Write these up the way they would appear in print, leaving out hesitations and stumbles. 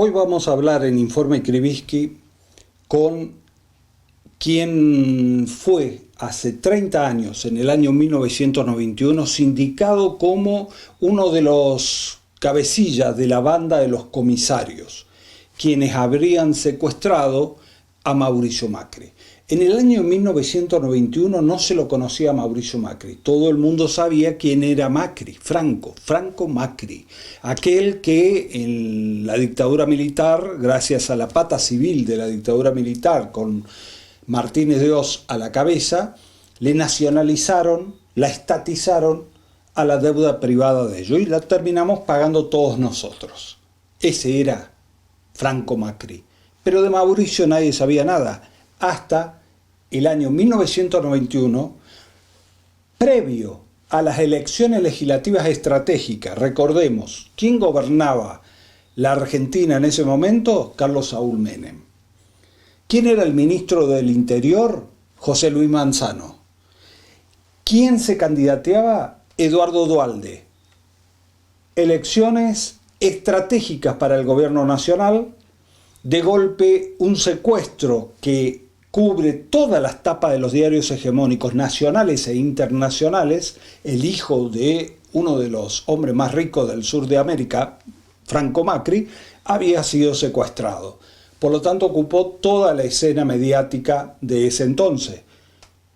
Hoy vamos a hablar en Informe Krivitsky con quien fue hace 30 años, en el año 1991, sindicado como uno de los cabecillas de la banda de los comisarios, quienes habrían secuestrado a Mauricio Macri. En el año 1991 no se lo conocía a Mauricio Macri. Todo el mundo sabía quién era Macri, Franco Macri. Aquel que en la dictadura militar, gracias a la pata civil de la dictadura militar, con Martínez de Oz a la cabeza, le nacionalizaron, la estatizaron a la deuda privada de ellos y la terminamos pagando todos nosotros. Ese era Franco Macri. Pero de Mauricio nadie sabía nada, hasta el año 1991, previo a las elecciones legislativas estratégicas. Recordemos, ¿quién gobernaba la Argentina en ese momento? Carlos Saúl Menem. ¿Quién era el ministro del Interior? José Luis Manzano. ¿Quién se candidateaba? Eduardo Duhalde. Elecciones estratégicas para el gobierno nacional. De golpe, un secuestro que cubre todas las tapas de los diarios hegemónicos nacionales e internacionales. El hijo de uno de los hombres más ricos del sur de América, Franco Macri, había sido secuestrado. Por lo tanto, ocupó toda la escena mediática de ese entonces.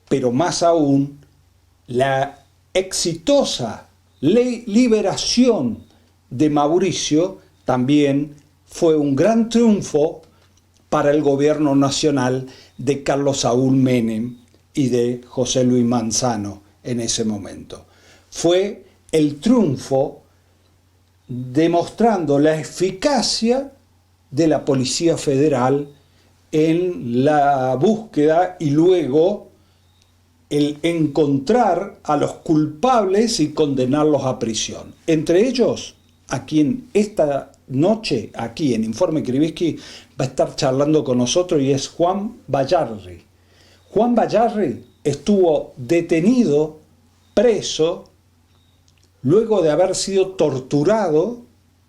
Pero más aún, la exitosa liberación de Mauricio también fue un gran triunfo para el gobierno nacional de Carlos Saúl Menem y de José Luis Manzano en ese momento. Fue el triunfo demostrando la eficacia de la Policía Federal en la búsqueda y luego el encontrar a los culpables y condenarlos a prisión. Entre ellos, a quien esta noche, aquí en Informe Krivitsky, va a estar charlando con nosotros y es Juan Bayarri. Juan Bayarri estuvo detenido, preso, luego de haber sido torturado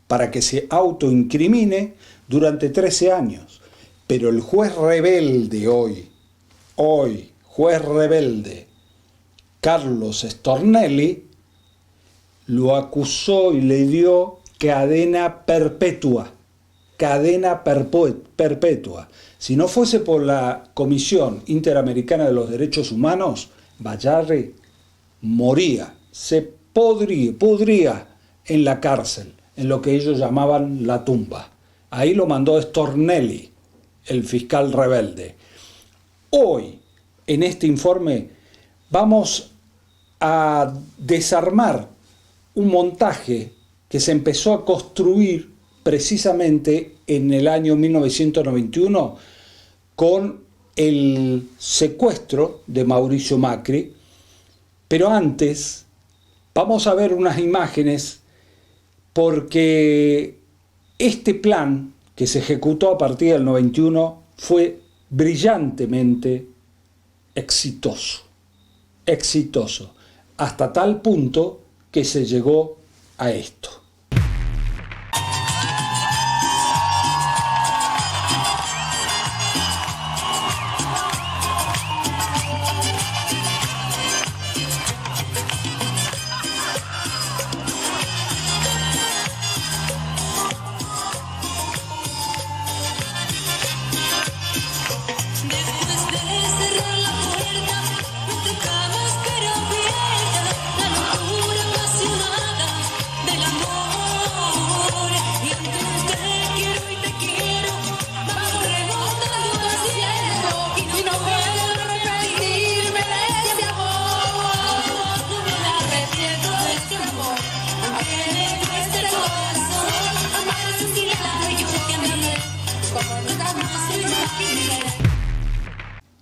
para que se autoincrimine durante 13 años. Pero el juez rebelde juez rebelde, Carlos Stornelli, lo acusó y le dio cadena perpetua. Si no fuese por la Comisión Interamericana de los Derechos Humanos, Bayarri moría, se pudría en la cárcel, en lo que ellos llamaban la tumba. Ahí lo mandó Stornelli, el fiscal rebelde. Hoy, en este informe, vamos a desarmar un montaje que se empezó a construir precisamente en el año 1991 con el secuestro de Mauricio Macri. Pero antes vamos a ver unas imágenes porque este plan que se ejecutó a partir del 91 fue brillantemente exitoso, hasta tal punto que se llegó a esto.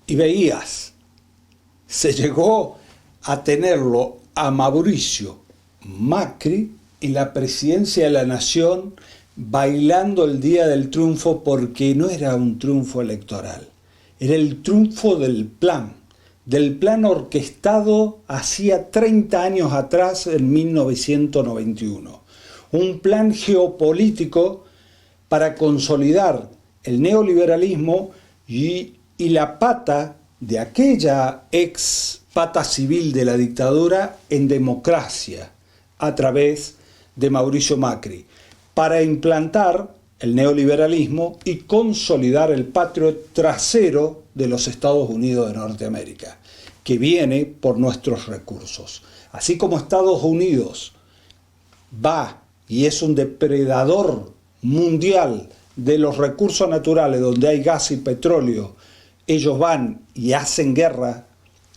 Y veías, se llegó a tenerlo a Mauricio Macri en la presidencia de la Nación bailando el día del triunfo, porque no era un triunfo electoral, era el triunfo del plan orquestado hacía 30 años atrás, en 1991. Un plan geopolítico para consolidar el neoliberalismo y la pata de aquella ex pata civil de la dictadura en democracia a través de Mauricio Macri, para implantar el neoliberalismo y consolidar el patio trasero de los Estados Unidos de Norteamérica, que viene por nuestros recursos. Así como Estados Unidos va y es un depredador mundial de los recursos naturales donde hay gas y petróleo, ellos van y hacen guerra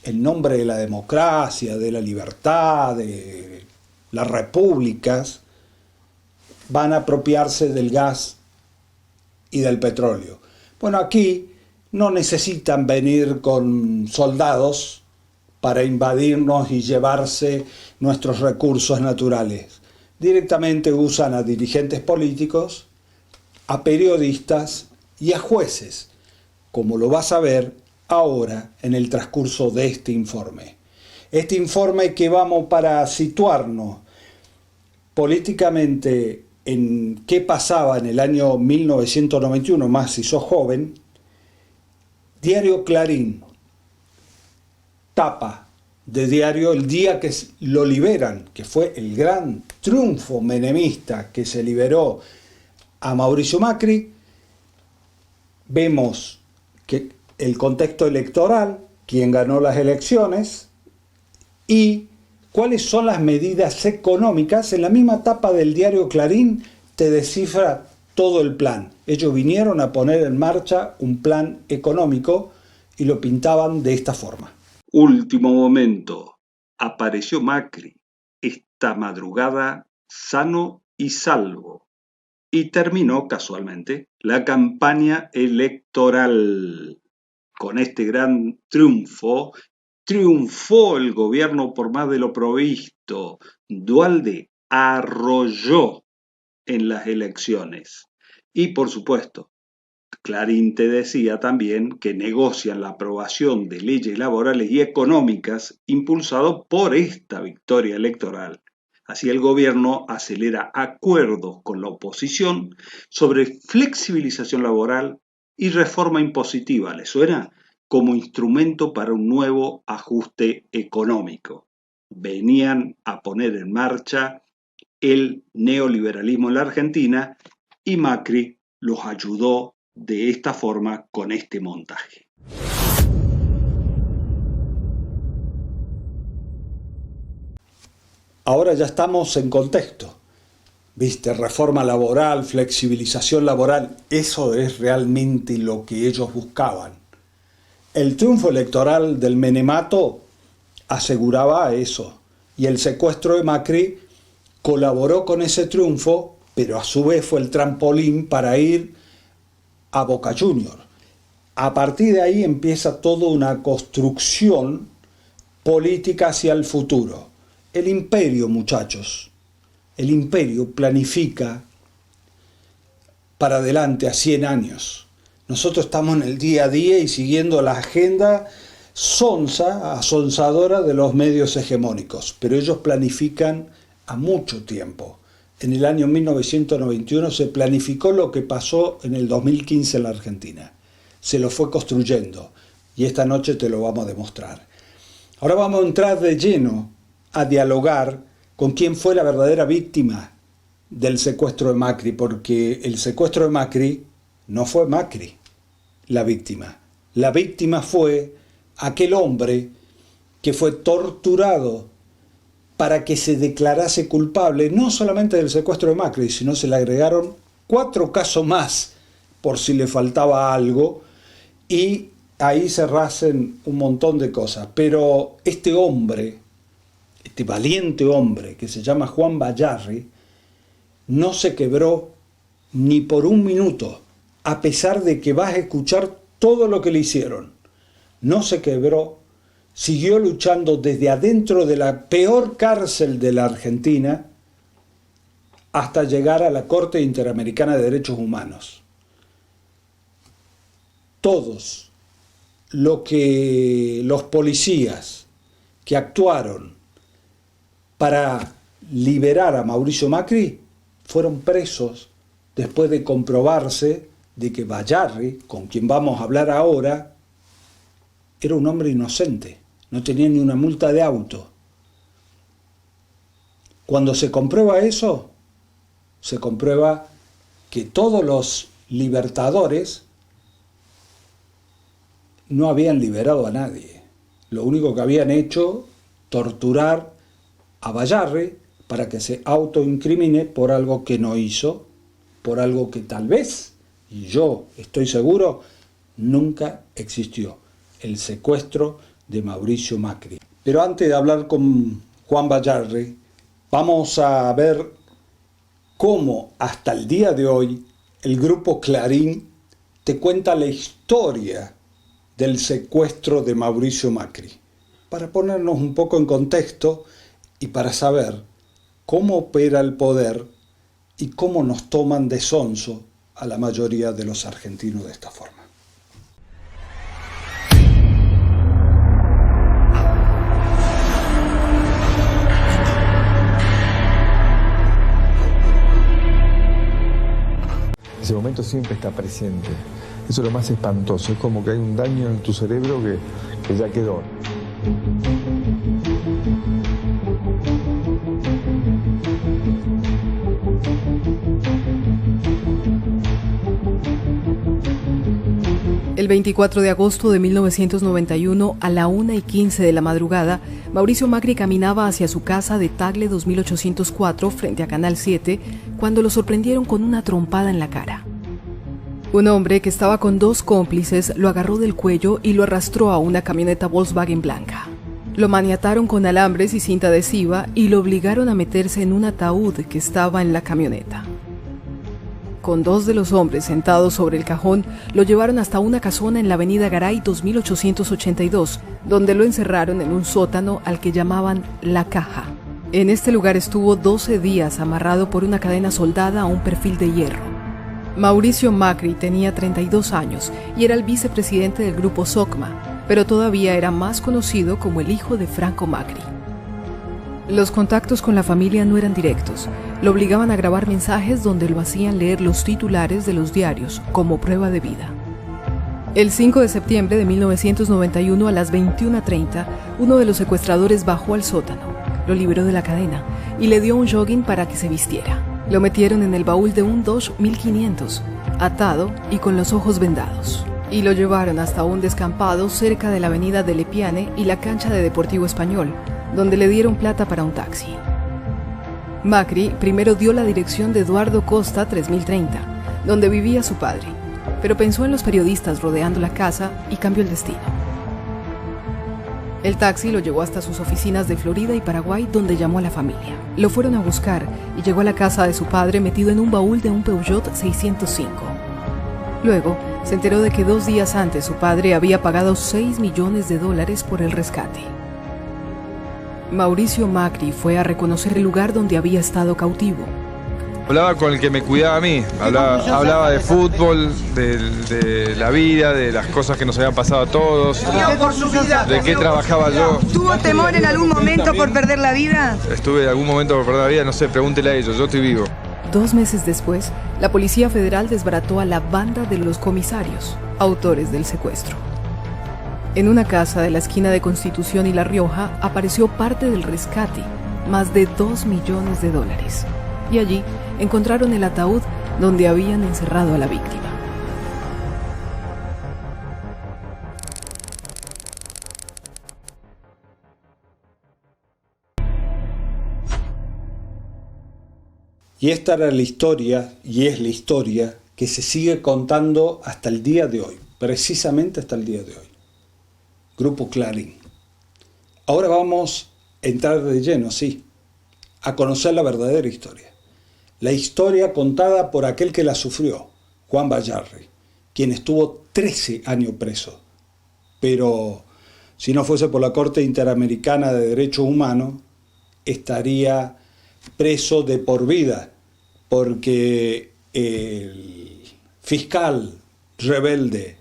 en nombre de la democracia, de la libertad, de las repúblicas, van a apropiarse del gas y del petróleo. Bueno, aquí no necesitan venir con soldados para invadirnos y llevarse nuestros recursos naturales. Directamente usan a dirigentes políticos, a periodistas y a jueces, como lo vas a ver ahora en el transcurso de este informe. Este informe que vamos para situarnos políticamente en qué pasaba en el año 1991, más si sos joven. Diario Clarín, tapa de diario el día que lo liberan, que fue el gran triunfo menemista que se liberó a Mauricio Macri. Vemos que el contexto electoral, quién ganó las elecciones y cuáles son las medidas económicas. En la misma tapa del diario Clarín te descifra todo el plan. Ellos vinieron a poner en marcha un plan económico y lo pintaban de esta forma. Último momento. Apareció Macri esta madrugada sano y salvo. Y terminó casualmente la campaña electoral. Con este gran triunfo, triunfó el gobierno por más de lo provisto. Duhalde arrolló en las elecciones. Y por supuesto, Clarín te decía también que negocian la aprobación de leyes laborales y económicas impulsado por esta victoria electoral. Así el gobierno acelera acuerdos con la oposición sobre flexibilización laboral y reforma impositiva. ¿Le suena? Como instrumento para un nuevo ajuste económico. Venían a poner en marcha el neoliberalismo en la Argentina y Macri los ayudó de esta forma con este montaje. Ahora ya estamos en contexto. ¿Viste? Reforma laboral, flexibilización laboral, eso es realmente lo que ellos buscaban. El triunfo electoral del menemato aseguraba eso, y el secuestro de Macri colaboró con ese triunfo, pero a su vez fue el trampolín para ir a Boca Juniors. A partir de ahí empieza toda una construcción política hacia el futuro. El imperio, muchachos, el imperio planifica para adelante a 100 años. Nosotros estamos en el día a día y siguiendo la agenda asonzadora de los medios hegemónicos, pero ellos planifican a mucho tiempo. En el año 1991 se planificó lo que pasó en el 2015 en la Argentina. Se lo fue construyendo y esta noche te lo vamos a demostrar. Ahora vamos a entrar de lleno a dialogar con quién fue la verdadera víctima del secuestro de Macri, porque el secuestro de Macri no fue Macri la víctima. La víctima fue aquel hombre que fue torturado para que se declarase culpable no solamente del secuestro de Macri, sino se le agregaron 4 casos más por si le faltaba algo, y ahí se racen un montón de cosas. Pero este hombre, este valiente hombre que se llama Juan Bayarri, no se quebró ni por un minuto, a pesar de que vas a escuchar todo lo que le hicieron. No se quebró, siguió luchando desde adentro de la peor cárcel de la Argentina hasta llegar a la Corte Interamericana de Derechos Humanos. Todos los policías que actuaron para liberar a Mauricio Macri fueron presos después de comprobarse de que Bayarri, con quien vamos a hablar ahora, era un hombre inocente, no tenía ni una multa de auto. Cuando se comprueba eso, se comprueba que todos los libertadores no habían liberado a nadie. Lo único que habían hecho, torturar a Bayarri para que se autoincrimine por algo que no hizo, por algo que tal vez, y yo estoy seguro, nunca existió: el secuestro de Mauricio Macri. Pero antes de hablar con Juan Bayarri, vamos a ver cómo hasta el día de hoy el grupo Clarín te cuenta la historia del secuestro de Mauricio Macri, para ponernos un poco en contexto y para saber cómo opera el poder y cómo nos toman de sonso a la mayoría de los argentinos de esta forma. Ese momento siempre está presente. Eso es lo más espantoso. Es como que hay un daño en tu cerebro que ya quedó. El 24 de agosto de 1991, a la 1:15 de la madrugada, Mauricio Macri caminaba hacia su casa de Tagle 2804 frente a Canal 7 cuando lo sorprendieron con una trompada en la cara. Un hombre que estaba con dos cómplices lo agarró del cuello y lo arrastró a una camioneta Volkswagen blanca. Lo maniataron con alambres y cinta adhesiva y lo obligaron a meterse en un ataúd que estaba en la camioneta. Con dos de los hombres sentados sobre el cajón, lo llevaron hasta una casona en la avenida Garay 2882, donde lo encerraron en un sótano al que llamaban La Caja. En este lugar estuvo 12 días amarrado por una cadena soldada a un perfil de hierro. Mauricio Macri tenía 32 años y era el vicepresidente del grupo SOCMA, pero todavía era más conocido como el hijo de Franco Macri. Los contactos con la familia no eran directos. Lo obligaban a grabar mensajes donde lo hacían leer los titulares de los diarios como prueba de vida. El 5 de septiembre de 1991 a las 21:30, uno de los secuestradores bajó al sótano, lo liberó de la cadena y le dio un jogging para que se vistiera. Lo metieron en el baúl de un Dodge 1500, atado y con los ojos vendados, y lo llevaron hasta un descampado cerca de la avenida de Lepiane y la cancha de Deportivo Español, donde le dieron plata para un taxi. Macri primero dio la dirección de Eduardo Costa 3030, donde vivía su padre, pero pensó en los periodistas rodeando la casa y cambió el destino. El taxi lo llevó hasta sus oficinas de Florida y Paraguay, donde llamó a la familia. Lo fueron a buscar y llegó a la casa de su padre metido en un baúl de un Peugeot 605. Luego, se enteró de que 2 días antes su padre había pagado $6 millones por el rescate. Mauricio Macri fue a reconocer el lugar donde había estado cautivo. Hablaba con el que me cuidaba a mí, hablaba de fútbol, de la vida, de las cosas que nos habían pasado a todos, de qué trabajaba yo. ¿Tuvo temor en algún momento por perder la vida? Estuve en algún momento por perder la vida, no sé, pregúntele a ellos, yo estoy vivo. 2 meses después, la Policía Federal desbarató a la banda de los comisarios, autores del secuestro. En una casa de la esquina de Constitución y La Rioja apareció parte del rescate, más de $2 millones. Y allí encontraron el ataúd donde habían encerrado a la víctima. Y esta era la historia, y es la historia que se sigue contando hasta el día de hoy, precisamente hasta el día de hoy. Grupo Clarín. Ahora vamos a entrar de lleno, sí, a conocer la verdadera historia. La historia contada por aquel que la sufrió, Juan Bayarri, quien estuvo 13 años preso. Pero si no fuese por la Corte Interamericana de Derechos Humanos, estaría preso de por vida, porque el fiscal rebelde,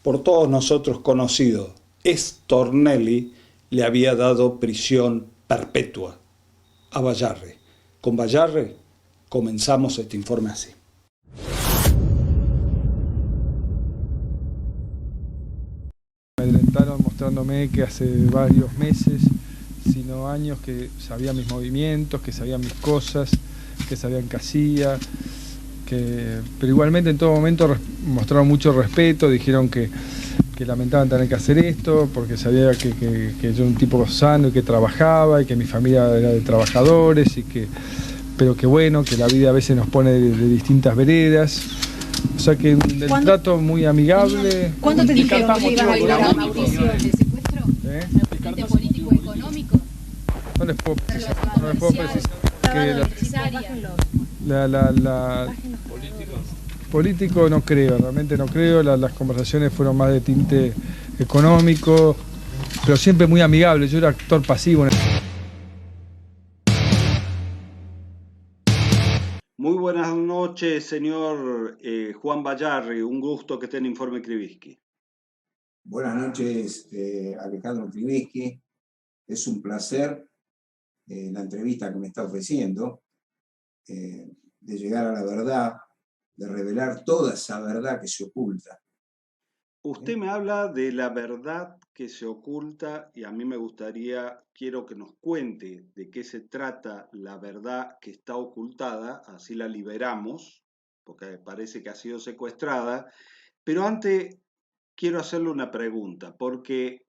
por todos nosotros conocido, Stornelli, le había dado prisión perpetua a Bayarri. Con Bayarri comenzamos este informe así. demostrándome que hace varios meses, sino años, que sabía mis movimientos, que sabía mis cosas, que sabían qué hacía, pero igualmente en todo momento mostraron mucho respeto, dijeron que lamentaban tener que hacer esto, porque sabía que yo era un tipo sano y que trabajaba, y que mi familia era de trabajadores, pero que bueno, que la vida a veces nos pone de distintas veredas. O sea que el trato muy amigable. ¿Cuándo te dijeron que ibas a ayudar a Mauricio? ¿De secuestro? ¿De político económico? No les puedo precisar. Político no creo, realmente no creo. Las conversaciones fueron más de tinte económico, pero siempre muy amigable. Yo era actor pasivo. Muy buenas noches, señor Juan Bayarri. Un gusto que esté en Informe Krivitsky. Buenas noches, Alejandro Krivitsky. Es un placer la entrevista que me está ofreciendo, de llegar a la verdad, de revelar toda esa verdad que se oculta. Usted me habla de la verdad que se oculta y a mí quiero que nos cuente de qué se trata la verdad que está ocultada, así la liberamos, porque parece que ha sido secuestrada. Pero antes quiero hacerle una pregunta, porque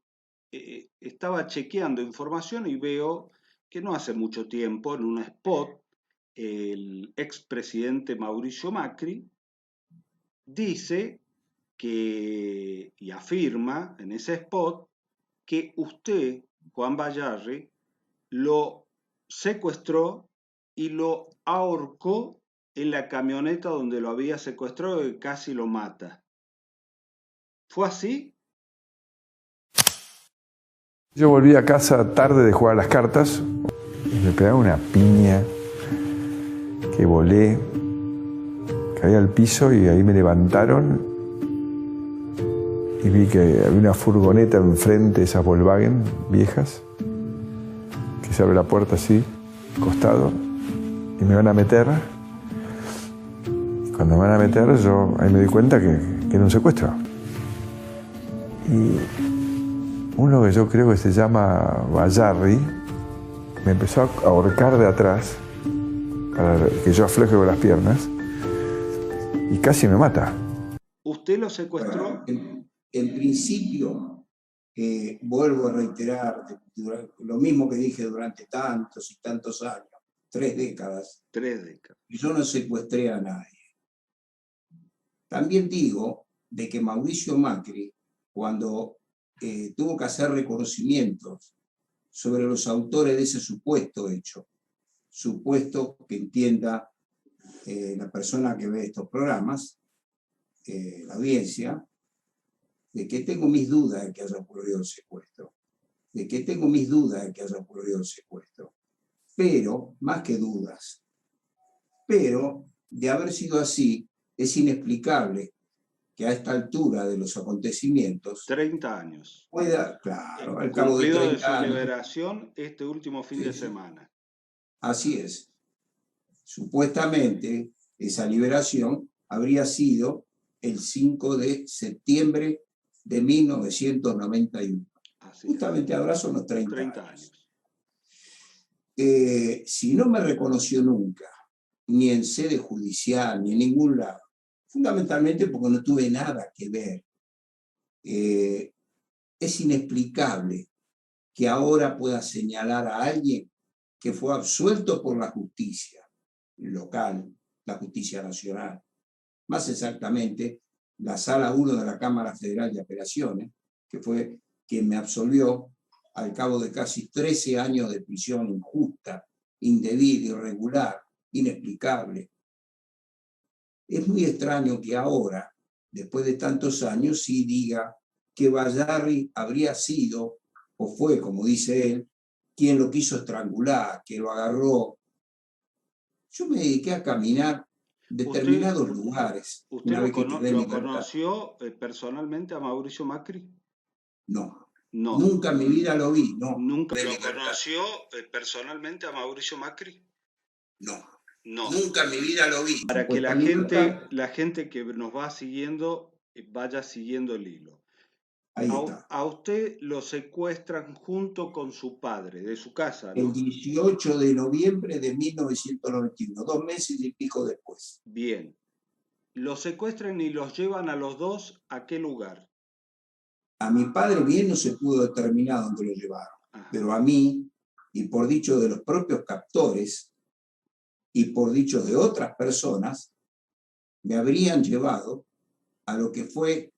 estaba chequeando información y veo que no hace mucho tiempo, en un spot, el expresidente Mauricio Macri dice y afirma en ese spot que usted, Juan Bayarri, lo secuestró y lo ahorcó en la camioneta donde lo había secuestrado y casi lo mata. ¿Fue así? Yo volví a casa tarde de jugar las cartas y me pegaron una piña que volé, caí al piso y ahí me levantaron y vi que había una furgoneta enfrente, esas Volkswagen viejas, que se abre la puerta así, costado, y me van a meter. Y cuando me van a meter, yo ahí me di cuenta que era un secuestro. Y uno que yo creo que se llama Bayarri me empezó a ahorcar de atrás para que yo afloje con las piernas y casi me mata. ¿Usted lo secuestró? Bueno, en principio, vuelvo a reiterar lo mismo que dije durante tantos y tantos años, 3 décadas. 3 décadas. Yo no secuestré a nadie. También digo de que Mauricio Macri, cuando tuvo que hacer reconocimientos sobre los autores de ese supuesto hecho, supuesto que entienda la persona que ve estos programas, la audiencia, de que tengo mis dudas de que haya ocurrido el secuestro, pero, más que dudas, pero de haber sido así, es inexplicable que a esta altura de los acontecimientos 30 años. Pueda, claro, al cabo de 30 de su años. liberación este último fin de semana. Así es. Supuestamente esa liberación habría sido el 5 de septiembre de 1991. Justamente ahora son los 30 años. Si no me reconoció nunca, ni en sede judicial, ni en ningún lado, fundamentalmente porque no tuve nada que ver, es inexplicable que ahora pueda señalar a alguien que fue absuelto por la justicia local, la justicia nacional, más exactamente la Sala 1 de la Cámara Federal de Apelaciones, que fue quien me absolvió al cabo de casi 13 años de prisión injusta, indebida, irregular, inexplicable. Es muy extraño que ahora, después de tantos años, sí diga que Bayarri habría sido, o fue, como dice él, quien lo quiso estrangular, que lo agarró. Yo me dediqué a caminar determinados lugares. ¿Usted lo conoció personalmente a Mauricio Macri? No. Nunca en mi vida lo vi, no. ¿Nunca lo conoció personalmente a Mauricio Macri? No. Nunca en mi vida lo vi. Para que la gente que nos va siguiendo vaya siguiendo el hilo. Ahí está. A usted lo secuestran junto con su padre, de su casa, ¿no? El 18 de noviembre de 1991, 2 meses y pico después. Bien. Los secuestran y los llevan a los dos ¿a qué lugar? A mi padre bien no se pudo determinar dónde lo llevaron, Ajá. pero a mí, y por dicho de los propios captores, y por dicho de otras personas, me habrían llevado a lo que fue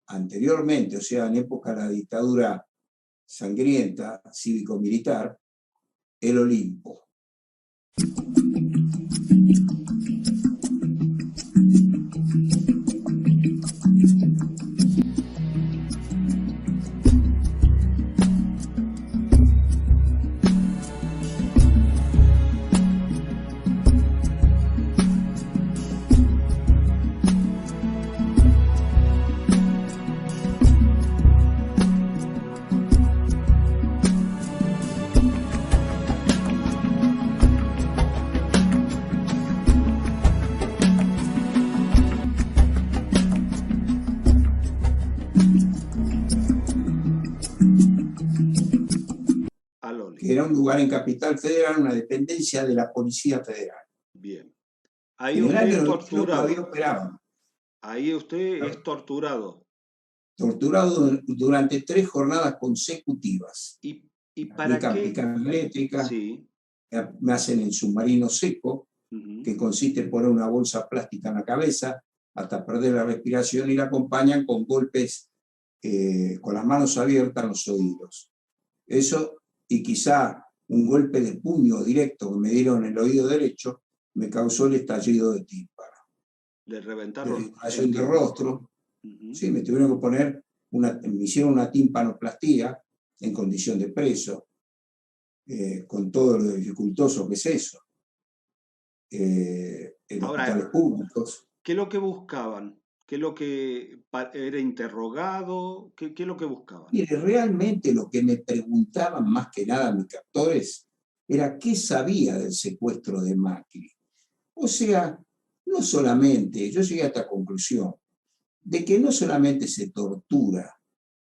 anteriormente, o sea, en época de la dictadura sangrienta, cívico-militar, el Olimpo. Que era un lugar en Capital Federal, una dependencia de la Policía Federal. Bien. Ahí usted es torturado. Ahí usted es torturado. Torturado durante 3 jornadas consecutivas. ¿Y para qué? Aplican eléctrica, sí. Me hacen el submarino seco, que consiste en poner una bolsa plástica en la cabeza hasta perder la respiración, y la acompañan con golpes con las manos abiertas en los oídos. Eso, y quizá un golpe de puño directo que me dieron en el oído derecho, me causó el estallido de tímpano. Le reventaron. De rostro. Sí, me tuvieron que poner, me hicieron una tímpanoplastía en condición de preso, con todo lo dificultoso que es eso. En hospitales públicos. ¿Qué es lo que buscaban? ¿Qué es lo que era interrogado? ¿Qué es lo que buscaban? Mire, realmente lo que me preguntaban más que nada mis captores era qué sabía del secuestro de Macri. O sea, no solamente, yo llegué a esta conclusión, de que no solamente se tortura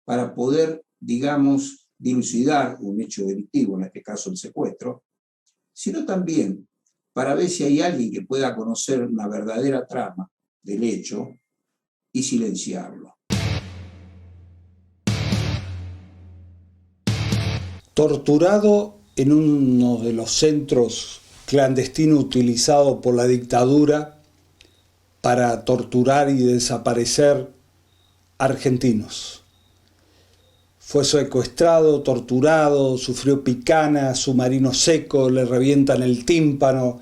para poder, digamos, dilucidar un hecho delictivo, en este caso el secuestro, sino también para ver si hay alguien que pueda conocer una verdadera trama del hecho y silenciarlo. Torturado en uno de los centros clandestinos utilizados por la dictadura para torturar y desaparecer argentinos. Fue secuestrado, torturado, sufrió picana, submarino seco, le revientan el tímpano.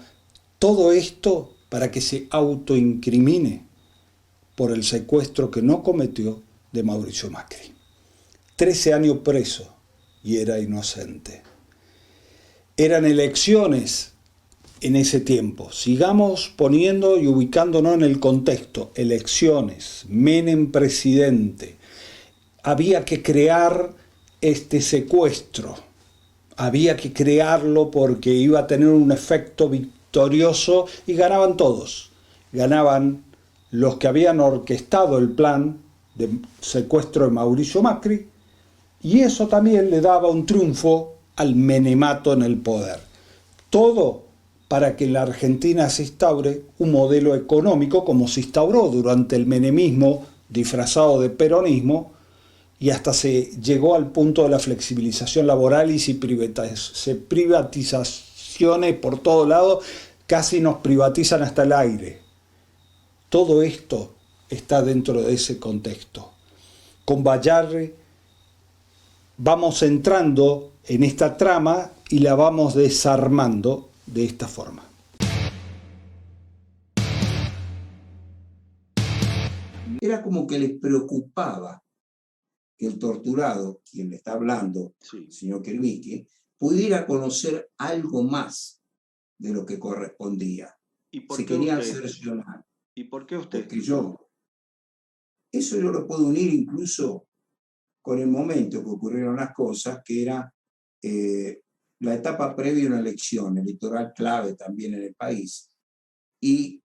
Todo esto para que se autoincrimine por el secuestro que no cometió de Mauricio Macri. 13 años preso y era inocente. Eran elecciones en ese tiempo. Sigamos poniendo y ubicándonos en el contexto. Elecciones, Menem presidente. Había que crear este secuestro. Había que crearlo porque iba a tener un efecto victorioso y ganaban todos. Ganaban los que habían orquestado el plan de secuestro de Mauricio Macri, y eso también le daba un triunfo al menemato en el poder. Todo para que en la Argentina se instaure un modelo económico como se instauró durante el menemismo disfrazado de peronismo, y hasta se llegó al punto de la flexibilización laboral y se privatizaciones por todos lados, casi nos privatizan hasta el aire. Todo esto está dentro de ese contexto. Con Bayarri vamos entrando en esta trama y la vamos desarmando de esta forma. Era como que les preocupaba que el torturado, quien le está hablando, el señor Kermitsky, pudiera conocer algo más de lo que correspondía. ¿Y por Se qué quería usted? cerciorar. ¿Y por qué usted? Porque eso yo lo puedo unir incluso con el momento que ocurrieron las cosas, que era la etapa previa a una elección electoral clave también en el país. Y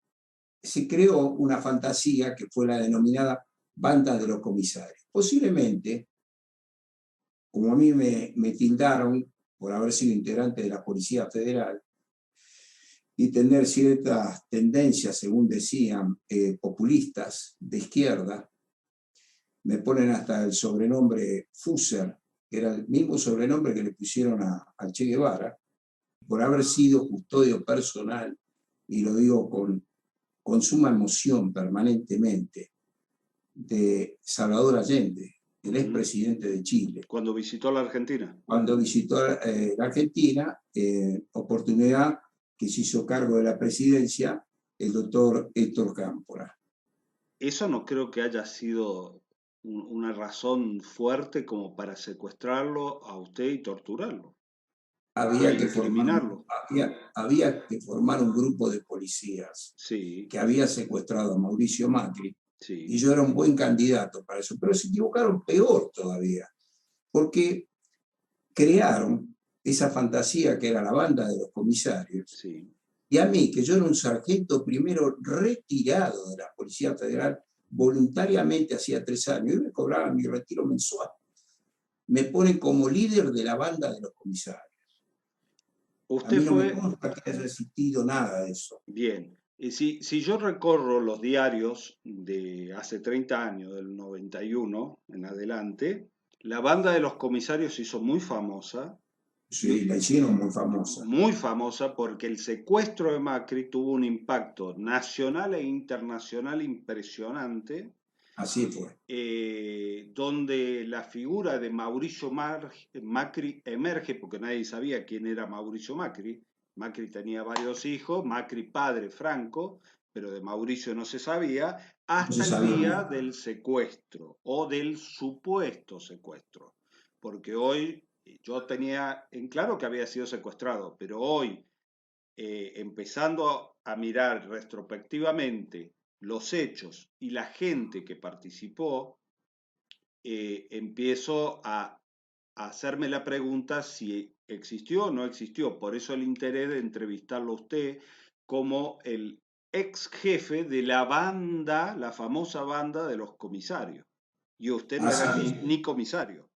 se creó una fantasía que fue la denominada banda de los comisarios. Posiblemente como a mí me tildaron por haber sido integrante de la Policía Federal y tener ciertas tendencias, según decían, populistas de izquierda, me ponen hasta el sobrenombre Fuser, que era el mismo sobrenombre que le pusieron a Che Guevara, por haber sido custodio personal, y lo digo con suma emoción permanentemente, de Salvador Allende, el expresidente de Chile. Cuando visitó la Argentina. Cuando visitó la Argentina, oportunidad que se hizo cargo de la presidencia el doctor Héctor Cámpora. Eso no creo que haya sido una razón fuerte como para secuestrarlo a usted y torturarlo. Había que formar un grupo de policías que había secuestrado a Mauricio Macri, y yo era un buen candidato para eso, pero se equivocaron peor todavía, porque crearon esa fantasía que era la banda de los comisarios, y a mí, que yo era un sargento primero retirado de la Policía Federal, voluntariamente hacía 3 años, y me cobraban mi retiro mensual, me ponen como líder de la banda de los comisarios. Usted a mí no me consta que haya existido nada de eso. Bien. Si yo recorro los diarios de hace 30 años, del 91 en adelante, la banda de los comisarios se hizo muy famosa. Sí, la hicieron muy famosa. Muy famosa porque el secuestro de Macri tuvo un impacto nacional e internacional impresionante. Así fue. Donde la figura de Mauricio Macri emerge, porque nadie sabía quién era Mauricio Macri. Macri tenía varios hijos, Macri padre Franco, pero de Mauricio no se sabía, hasta el día del secuestro o del supuesto secuestro. Porque hoy yo tenía en claro que había sido secuestrado, pero hoy, empezando a mirar retrospectivamente los hechos y la gente que participó, empiezo a hacerme la pregunta si existió o no existió. Por eso el interés de entrevistarlo a usted como el ex jefe de la banda, la famosa banda de los comisarios. Y usted no era ni comisario.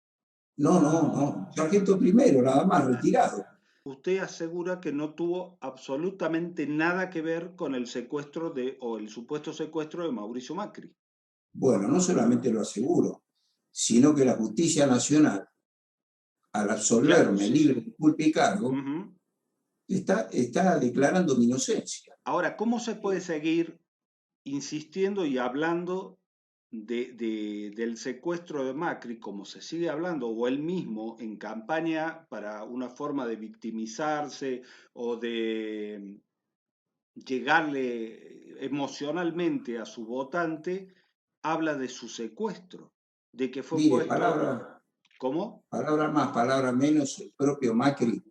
No. Sargento primero, nada más, retirado. Usted asegura que no tuvo absolutamente nada que ver con el secuestro o el supuesto secuestro de Mauricio Macri. Bueno, no solamente lo aseguro, sino que la Justicia Nacional, al absolverme libre de culpa y cargo, está declarando mi inocencia. Ahora, ¿cómo se puede seguir insistiendo y hablando del secuestro de Macri, como se sigue hablando, o él mismo en campaña para una forma de victimizarse o de llegarle emocionalmente a su votante, habla de su secuestro, de que fue puesto... ¿Cómo? Palabra más, palabra menos, el propio Macri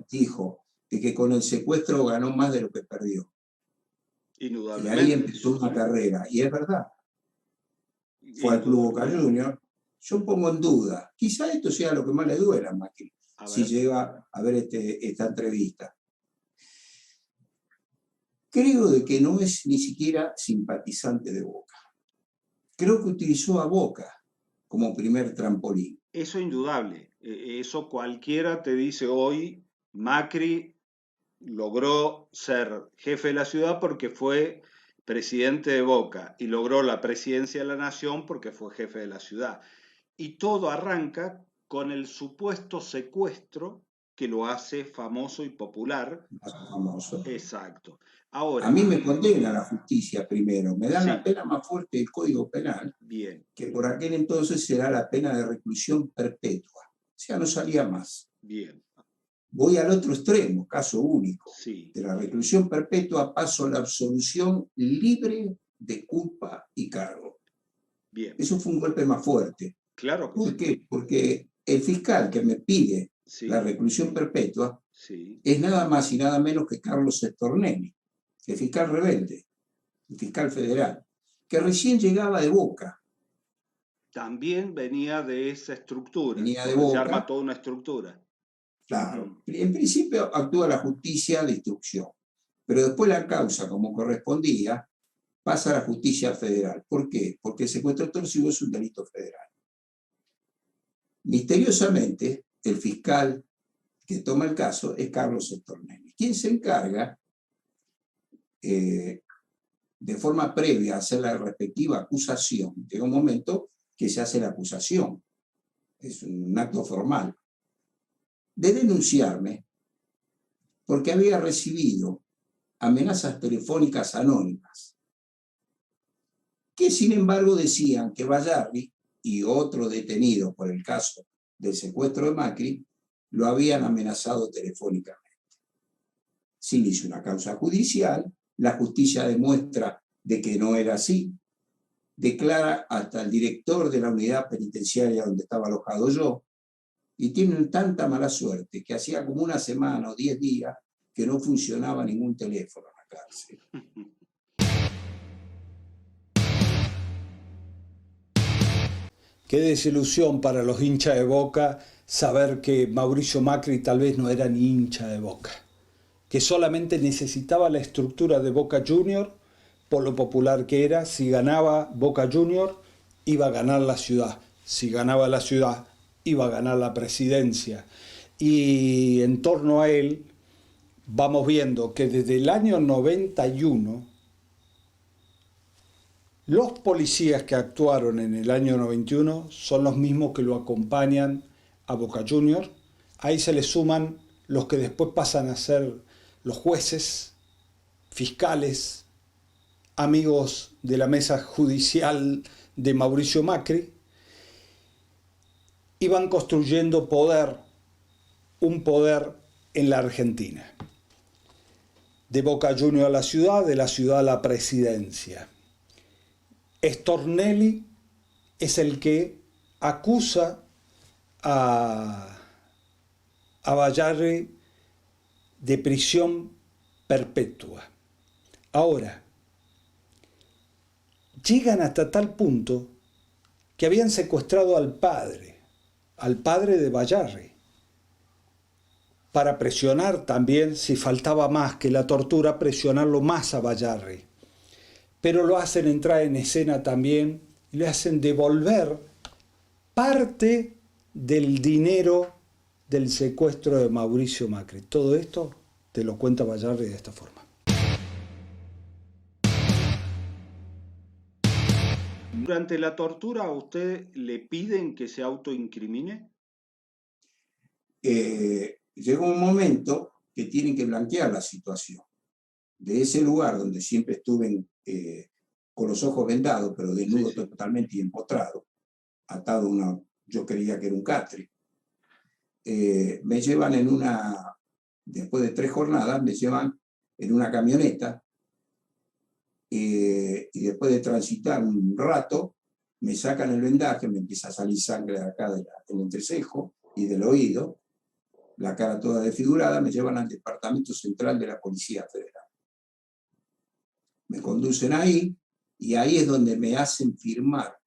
dijo de que con el secuestro ganó más de lo que perdió. Indudablemente. Y ahí empezó una carrera, y es verdad. Fue al Club Boca Juniors. Yo pongo en duda, quizá esto sea lo que más le duele a Macri, si llega a ver esta entrevista. Creo de que no es ni siquiera simpatizante de Boca. Creo que utilizó a Boca como primer trampolín. Eso indudable. Eso cualquiera te dice hoy. Macri logró ser jefe de la ciudad porque fue presidente de Boca y logró la presidencia de la nación porque fue jefe de la ciudad. Y todo arranca con el supuesto secuestro que lo hace famoso y popular. Famoso. Exacto. Ahora, a mí me condena la justicia primero. Me dan la pena más fuerte del Código Penal, que por aquel entonces será la pena de reclusión perpetua. O sea, no salía más. Bien. Voy al otro extremo, caso único. De la reclusión perpetua paso a la absolución libre de culpa y cargo. Bien. Eso fue un golpe más fuerte. Claro. ¿Por qué? Porque el fiscal que me pide la reclusión perpetua es nada más y nada menos que Carlos Stornelli, el fiscal rebelde, el fiscal federal, que recién llegaba de Boca. También venía de esa estructura. Venía de Boca. Se arma toda una estructura. Claro. En principio actúa la justicia de instrucción, pero después la causa, como correspondía, pasa a la justicia federal. ¿Por qué? Porque el secuestro torsivo es un delito federal. Misteriosamente, el fiscal que toma el caso es Carlos Stornelli, quien se encarga de forma previa a hacer la respectiva acusación. Llega un momento que se hace la acusación, es un acto formal, de denunciarme porque había recibido amenazas telefónicas anónimas, que sin embargo decían que Bayarri y otro detenido por el caso del secuestro de Macri lo habían amenazado telefónicamente. Se inició una causa judicial, la justicia demuestra de que no era así, declara hasta el director de la unidad penitenciaria donde estaba alojado yo, y tienen tanta mala suerte que hacía como una semana o 10 días que no funcionaba ningún teléfono en la cárcel. Qué desilusión para los hinchas de Boca saber que Mauricio Macri tal vez no era ni hincha de Boca, que solamente necesitaba la estructura de Boca Junior, por lo popular que era. Si ganaba Boca Junior, iba a ganar la ciudad. Si ganaba la ciudad, iba a ganar la presidencia. Y en torno a él vamos viendo que desde el año 91, los policías que actuaron en el año 91 son los mismos que lo acompañan a Boca Junior. Ahí se le suman los que después pasan a ser los jueces, fiscales, amigos de la mesa judicial de Mauricio Macri, y van construyendo poder, un poder en la Argentina. De Boca Juniors a la ciudad, de la ciudad a la presidencia. Stornelli es el que acusa a Bayarri de prisión perpetua. Ahora, llegan hasta tal punto que habían secuestrado al padre de Bayarri, para presionar también, si faltaba más que la tortura, presionarlo más a Bayarri. Pero lo hacen entrar en escena también y le hacen devolver parte del dinero del secuestro de Mauricio Macri. Todo esto te lo cuenta Bayarri de esta forma. ¿Durante la tortura a usted le piden que se autoincrimine? Llega un momento que tienen que blanquear la situación. De ese lugar donde siempre estuve con los ojos vendados, pero desnudo totalmente y empotrado, atado a una, yo creía que era un catre, me llevan después de 3 jornadas, me llevan en una camioneta, y después de transitar un rato, me sacan el vendaje, me empieza a salir sangre de acá del entrecejo y del oído, la cara toda desfigurada, me llevan al Departamento Central de la Policía Federal. Me conducen ahí, y ahí es donde me hacen firmar,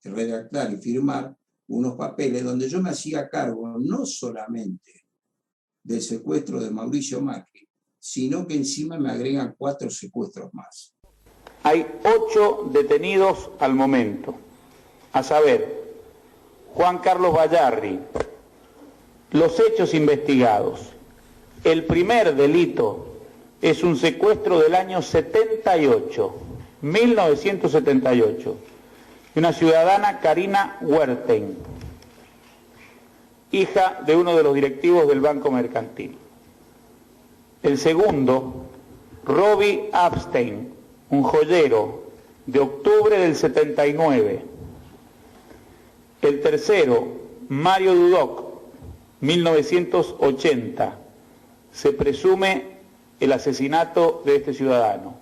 redactar y firmar unos papeles donde yo me hacía cargo no solamente del secuestro de Mauricio Macri, sino que encima me agregan 4 secuestros más. Hay 8 detenidos al momento, a saber, Juan Carlos Bayarri. Los hechos investigados. El primer delito es un secuestro del año 1978, de una ciudadana, Karina Huerten, hija de uno de los directivos del Banco Mercantil. El segundo, Robbie Epstein, un joyero, de octubre del 79. El tercero, Mario Dudoc, 1980. Se presume el asesinato de este ciudadano.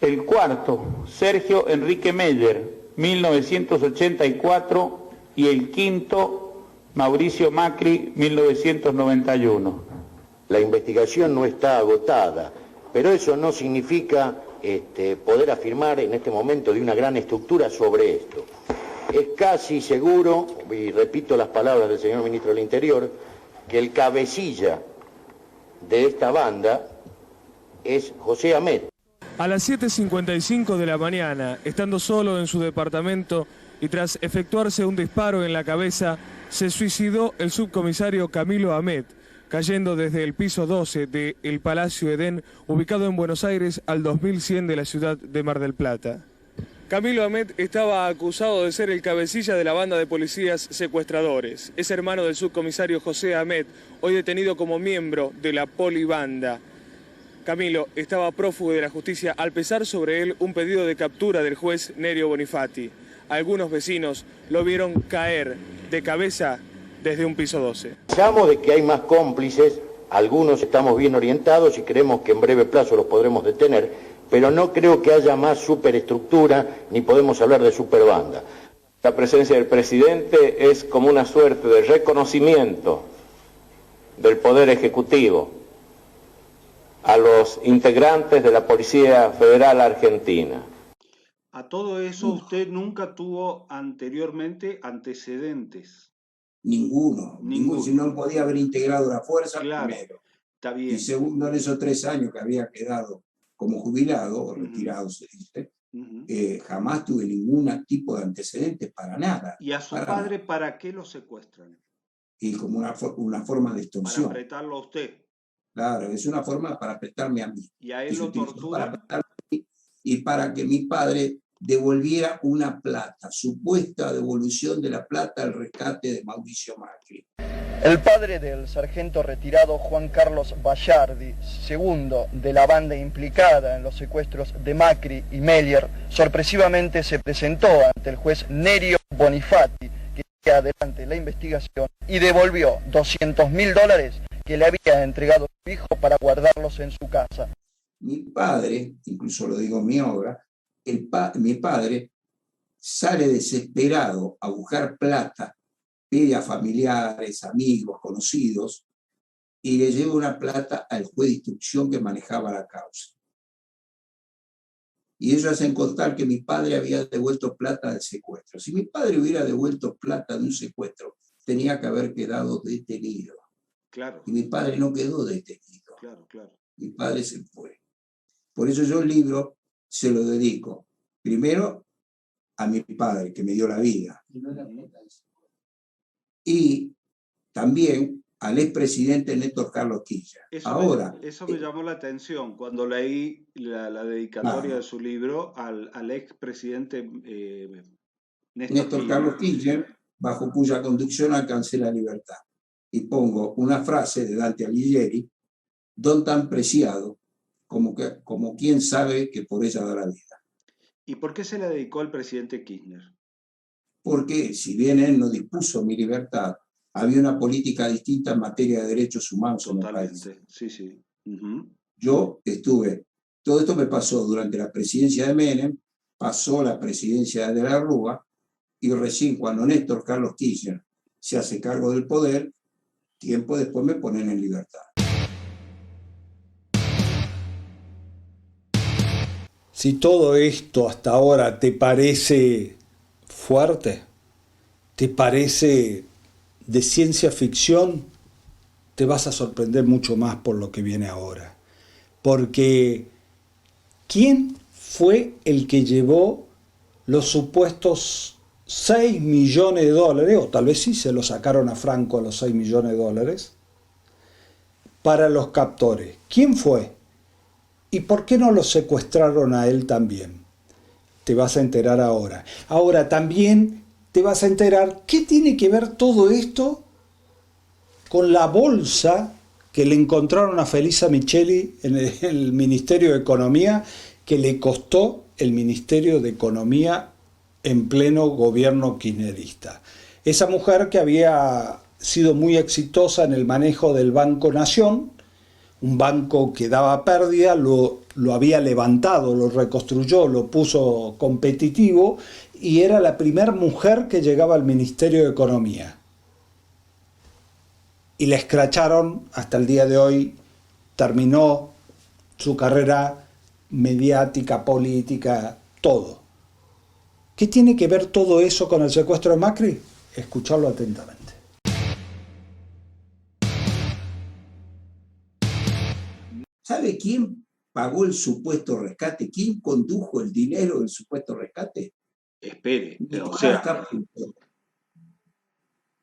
El cuarto, Sergio Enrique Meyer, 1984. Y el quinto, Mauricio Macri, 1991. La investigación no está agotada, pero eso no significa poder afirmar en este momento de una gran estructura sobre esto. Es casi seguro, y repito las palabras del señor ministro del Interior, que el cabecilla de esta banda es José Amet. A las 7:55 de la mañana, estando solo en su departamento y tras efectuarse un disparo en la cabeza, se suicidó el subcomisario Camilo Amet, cayendo desde el piso 12 del Palacio Edén, ubicado en Buenos Aires al 2100 de la ciudad de Mar del Plata. Camilo Amet estaba acusado de ser el cabecilla de la banda de policías secuestradores. Es hermano del subcomisario José Amet, hoy detenido como miembro de la polibanda. Camilo estaba prófugo de la justicia al pesar sobre él un pedido de captura del juez Nerio Bonifati. Algunos vecinos lo vieron caer de cabeza desde un piso 12. Pensamos de que hay más cómplices, algunos estamos bien orientados y creemos que en breve plazo los podremos detener, pero no creo que haya más superestructura ni podemos hablar de superbanda. La presencia del presidente es como una suerte de reconocimiento del Poder Ejecutivo a los integrantes de la Policía Federal Argentina. A todo eso usted nunca tuvo anteriormente antecedentes. Ninguno. Si no podía haber integrado la fuerza, claro, primero. Está bien. Y segundo, en esos 3 años que había quedado como jubilado, o retirado se dice, jamás tuve ningún tipo de antecedentes para nada. ¿Y a su padre para qué lo secuestran? Y como una forma de extorsión. Para apretarlo a usted. Claro, es una forma para apretarme a mí. ¿Y a él lo torturan? Y para que mi padre devolviera una plata, supuesta devolución de la plata al rescate de Mauricio Macri. El padre del sargento retirado Juan Carlos Bayardi, segundo de la banda implicada en los secuestros de Macri y Meller, sorpresivamente se presentó ante el juez Nerio Bonifati, que llevaba adelante la investigación, y devolvió $200.000 que le había entregado su hijo para guardarlos en su casa. Mi padre, incluso lo digo en mi obra, mi padre sale desesperado a buscar plata, pide a familiares, amigos, conocidos, y le lleva una plata al juez de instrucción que manejaba la causa. Y ellos hacen constar que mi padre había devuelto plata del secuestro. Si mi padre hubiera devuelto plata de un secuestro, tenía que haber quedado detenido. Claro. Y mi padre no quedó detenido. Claro, claro. Mi padre se fue. Por eso yo el libro se lo dedico, primero, a mi padre, que me dio la vida. Y también al expresidente Néstor Carlos Kirchner. Eso me llamó la atención cuando leí la dedicatoria de su libro al expresidente Néstor Carlos Kirchner, bajo cuya conducción alcancé la libertad. Y pongo una frase de Dante Alighieri: don tan preciado como quien sabe que por ella da la vida. ¿Y por qué se la dedicó al presidente Kirchner? Porque si bien él no dispuso mi libertad, había una política distinta en materia de derechos humanos en el país. Sí, sí. Yo estuve, todo esto me pasó durante la presidencia de Menem, pasó la presidencia de la Rúa, y recién cuando Néstor Carlos Kirchner se hace cargo del poder, tiempo después me ponen en libertad. Si todo esto hasta ahora te parece fuerte, te parece de ciencia ficción, te vas a sorprender mucho más por lo que viene ahora. Porque ¿quién fue el que llevó los supuestos 6 millones de dólares, o tal vez sí se lo sacaron a Franco a los 6 millones de dólares, para los captores? ¿Quién fue? ¿Y por qué no lo secuestraron a él también? Te vas a enterar ahora. Ahora también te vas a enterar qué tiene que ver todo esto con la bolsa que le encontraron a Felisa Micheli en el Ministerio de Economía, que le costó el Ministerio de Economía en pleno gobierno kirchnerista. Esa mujer que había sido muy exitosa en el manejo del Banco Nación, un banco que daba pérdida, lo había levantado, lo reconstruyó, lo puso competitivo, y era la primera mujer que llegaba al Ministerio de Economía. Y la escracharon hasta el día de hoy, terminó su carrera mediática, política, todo. ¿Qué tiene que ver todo eso con el secuestro de Macri? Escucharlo atentamente. ¿Sabe quién pagó el supuesto rescate? ¿Quién condujo el dinero del supuesto rescate? espere, o Nicolás sea, Caputo,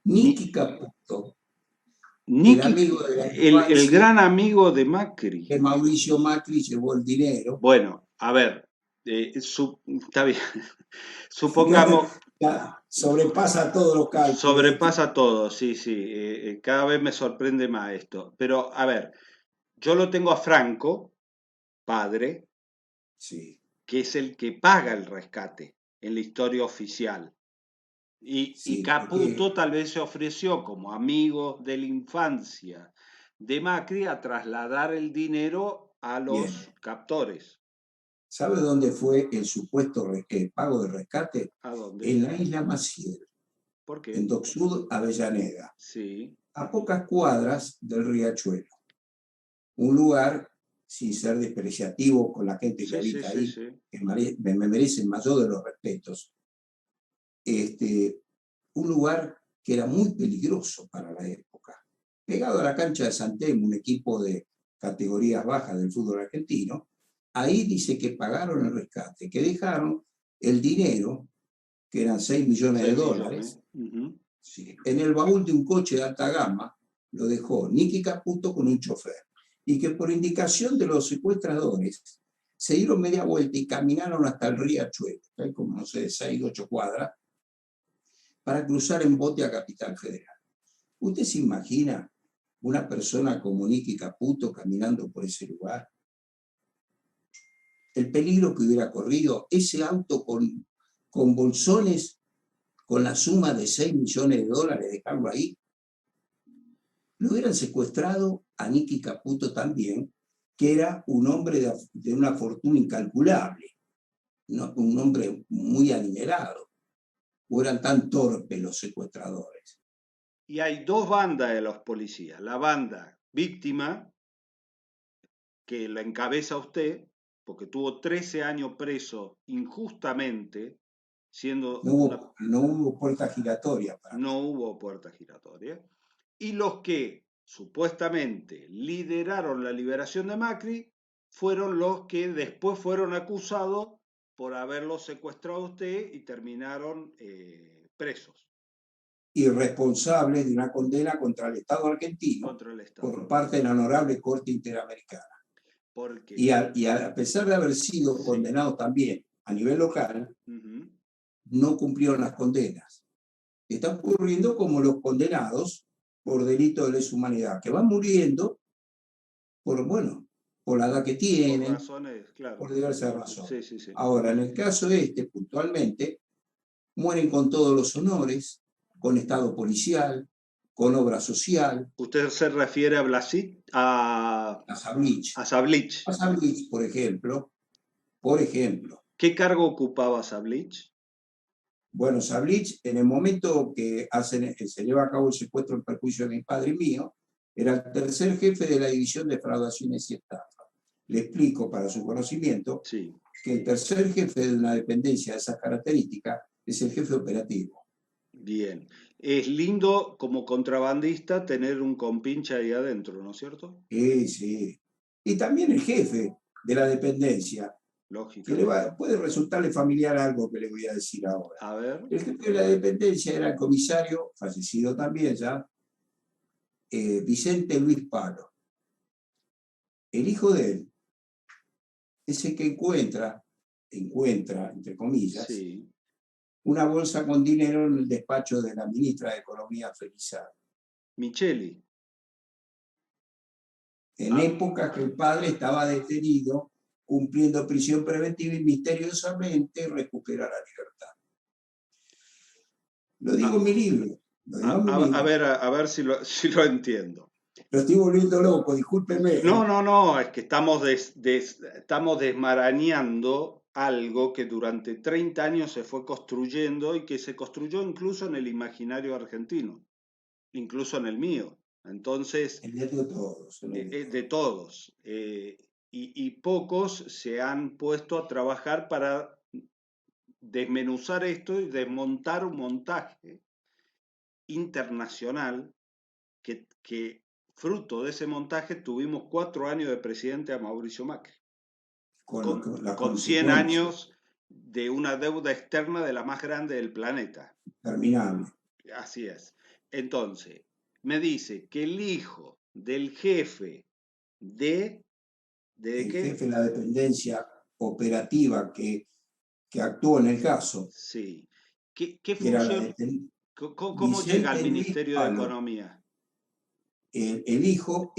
Nicky Caputo, el Nicky, amigo de la el infancia gran amigo de Macri. de Mauricio Macri, llevó el dinero. Bueno, a ver, está bien. Supongamos, Ya sobrepasa todos los cálculos. sobrepasa todo, sí, cada vez me sorprende más esto. Pero, a ver, yo lo tengo a Franco, padre, Sí. que es el que paga el rescate en la historia oficial. Y Sí, Caputo porque, tal vez se ofreció como amigo de la infancia de Macri a trasladar el dinero a bien, los captores. ¿sabe dónde fue el supuesto pago de rescate? ¿A dónde? En la isla Maciel, ¿Por qué? en Dock Sud, Avellaneda, Sí, a pocas cuadras del Riachuelo. Un lugar, sin ser despreciativo con la gente que sí, sí, habita sí, ahí, sí. que me merece el mayor de los respetos. Un lugar que era muy peligroso para la época. Pegado a la cancha de San Telmo, un equipo de categorías bajas del fútbol argentino, ahí dice que pagaron el rescate, que dejaron el dinero, que eran 6 millones de dólares, sí, en el baúl de un coche de alta gama, lo dejó Nicky Caputo con un chofer. Y que por indicación de los secuestradores, se dieron media vuelta y caminaron hasta el Riachuelo, que hay como, no sé, 6, 8 cuadras, para cruzar en bote a Capital Federal. ¿Usted se imagina una persona como Nicky Caputo caminando por ese lugar? El peligro que hubiera corrido, ese auto con bolsones, con la suma de 6 millones de dólares, dejarlo ahí. Lo hubieran secuestrado a Nicky Caputo también, que era un hombre de una fortuna incalculable, ¿no? Un hombre muy adinerado. ¿O eran tan torpes los secuestradores? Y hay dos bandas de los policías. La banda víctima, que la encabeza usted, porque tuvo 13 años preso injustamente, siendo no hubo puerta giratoria. No hubo puerta giratoria. Y los que supuestamente lideraron la liberación de Macri fueron los que después fueron acusados por haberlo secuestrado a usted y terminaron presos. Y responsables de una condena contra el Estado argentino por parte de la Honorable Corte Interamericana. Y a pesar de haber sido condenados también a nivel local, no cumplieron las condenas. Está ocurriendo como los condenados por delito de lesa humanidad, que van muriendo por la edad que tienen, por razones, claro, por diversas razones. Sí. Ahora, en el caso puntualmente, mueren con todos los honores, con estado policial, con obra social. ¿Usted se refiere a Blasic? A Sablich. A Sablich. A Sablich, por ejemplo. ¿Qué cargo ocupaba Sablich? Bueno, Sablich, en el momento que se lleva a cabo el secuestro en perjuicio de mi padre y mío, era el tercer jefe de la división de fraudaciones y estafas. Le explico para su conocimiento que el tercer jefe de una dependencia de esas características es el jefe operativo. Bien. Es lindo como contrabandista tener un compinche ahí adentro, ¿no es cierto? Sí. Y también el jefe de la dependencia. Lógico. Puede resultarle familiar algo que le voy a decir ahora. A ver. El jefe de la dependencia era el comisario, fallecido también ya, Vicente Luis Palo. El hijo de él es el que encuentra, entre comillas, una bolsa con dinero en el despacho de la ministra de Economía, Felizardo. Micheli. En época que el padre estaba detenido, cumpliendo prisión preventiva y misteriosamente recupera la libertad. Lo digo en mi libro. A ver si lo entiendo. Lo estoy volviendo loco, discúlpeme. No, es que estamos desmarañando algo que durante 30 años se fue construyendo y que se construyó incluso en el imaginario argentino, incluso en el mío. Entonces, de todos. Y pocos se han puesto a trabajar para desmenuzar esto y desmontar un montaje internacional que fruto de ese montaje tuvimos 4 años de presidente a Mauricio Macri. Con 100 años de una deuda externa de la más grande del planeta. Terminable. Así es. Entonces, me dice que el hijo del jefe el jefe de la dependencia operativa que actuó en el caso. Sí. ¿Qué función? ¿Cómo llega al Ministerio de Economía? El hijo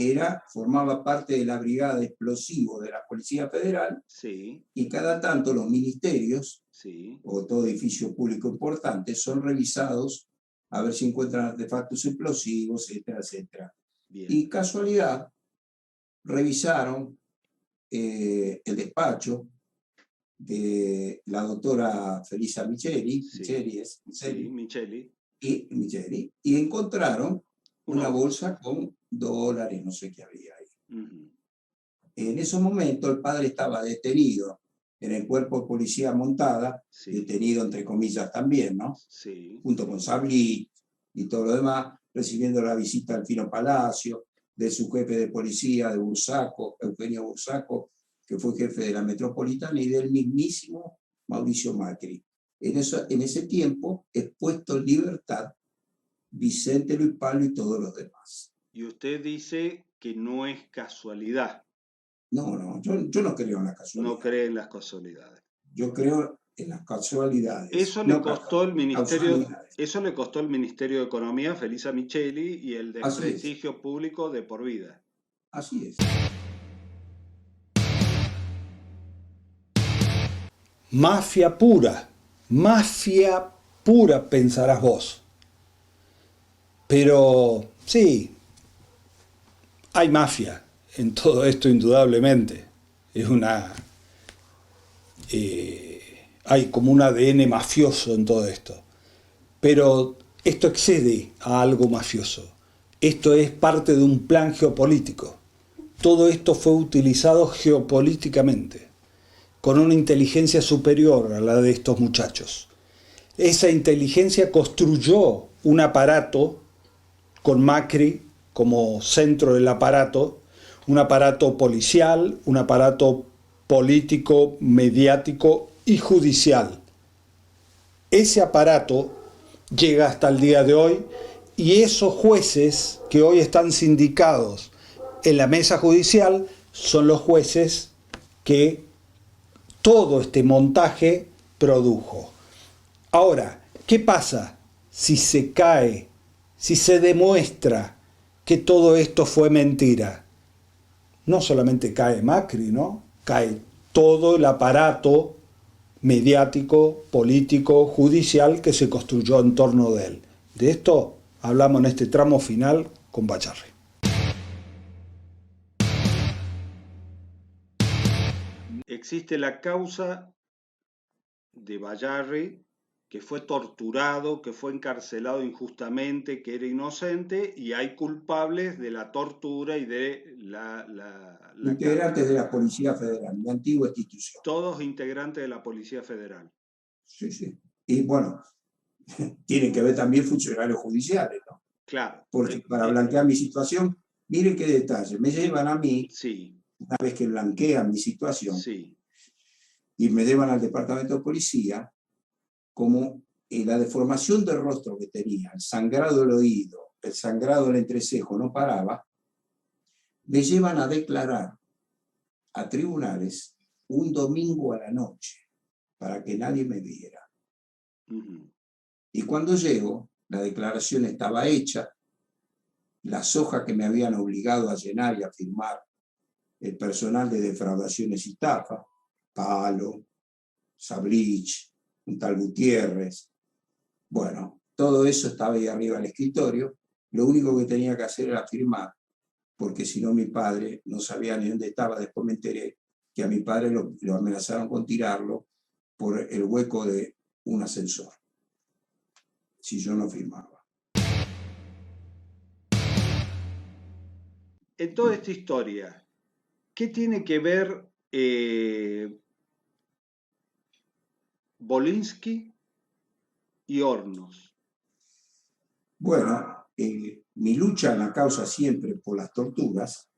formaba parte de la brigada de explosivos de la Policía Federal, sí, y cada tanto los ministerios, sí, o todo edificio público importante, son revisados a ver si encuentran artefactos explosivos, etcétera, etcétera. Bien. Y casualidad, revisaron el despacho de la doctora Felisa Micheli, y encontraron una bolsa con $, no sé qué había ahí. En ese momento el padre estaba detenido en el cuerpo de policía montada, detenido entre comillas también, ¿no? Junto con Sablit y todo lo demás, recibiendo la visita al Fino Palacio, de su jefe de policía de Bursaco, Eugenio Bursaco, que fue jefe de la Metropolitana, y del mismísimo Mauricio Macri. En ese tiempo, expuesto en libertad, Vicente Luis Palo y todos los demás. Y usted dice que no es casualidad. No, yo no creo en la casualidad. No cree en las casualidades. Yo creo en las casualidades. Eso le costó el Ministerio, eso le costó el Ministerio de Economía, Felisa Micheli, y el desprestigio público de por vida. Así es. Mafia pura, pensarás vos. Pero sí, hay mafia en todo esto indudablemente. Es hay como un ADN mafioso en todo esto. Pero esto excede a algo mafioso. Esto es parte de un plan geopolítico. Todo esto fue utilizado geopolíticamente, con una inteligencia superior a la de estos muchachos. Esa inteligencia construyó un aparato con Macri como centro del aparato, un aparato policial, un aparato político, mediático y judicial. Ese aparato llega hasta el día de hoy, y esos jueces que hoy están sindicados en la mesa judicial son los jueces que todo este montaje produjo. Ahora, ¿qué pasa si se cae, si se demuestra que todo esto fue mentira? No solamente cae Macri, ¿no? Cae todo el aparato mediático, político, judicial que se construyó en torno de él. De esto hablamos en este tramo final con Bacharri. Existe la causa de Bacharri, que fue torturado, que fue encarcelado injustamente, que era inocente, y hay culpables de la tortura y de la integrantes de la Policía Federal, la antigua institución. Todos integrantes de la Policía Federal. Sí. Y bueno, tienen que ver también funcionarios judiciales, ¿no? Claro. Porque para blanquear mi situación, miren qué detalle, me llevan a mí, una vez que blanquean mi situación, y me llevan al departamento de policía, como la deformación del rostro que tenía, el sangrado del oído, el sangrado del entrecejo no paraba, me llevan a declarar a tribunales un domingo a la noche para que nadie me viera. Y cuando llego, la declaración estaba hecha, las hojas que me habían obligado a llenar y a firmar el personal de defraudaciones y estafa, Palo, Sablich, un tal Gutiérrez. Bueno, todo eso estaba ahí arriba del escritorio. Lo único que tenía que hacer era firmar, porque si no mi padre no sabía ni dónde estaba. Después me enteré que a mi padre lo amenazaron con tirarlo por el hueco de un ascensor, si yo no firmaba. En toda esta historia, ¿qué tiene que ver Bolinsky y Hornos? Bueno, mi lucha en la causa siempre por las torturas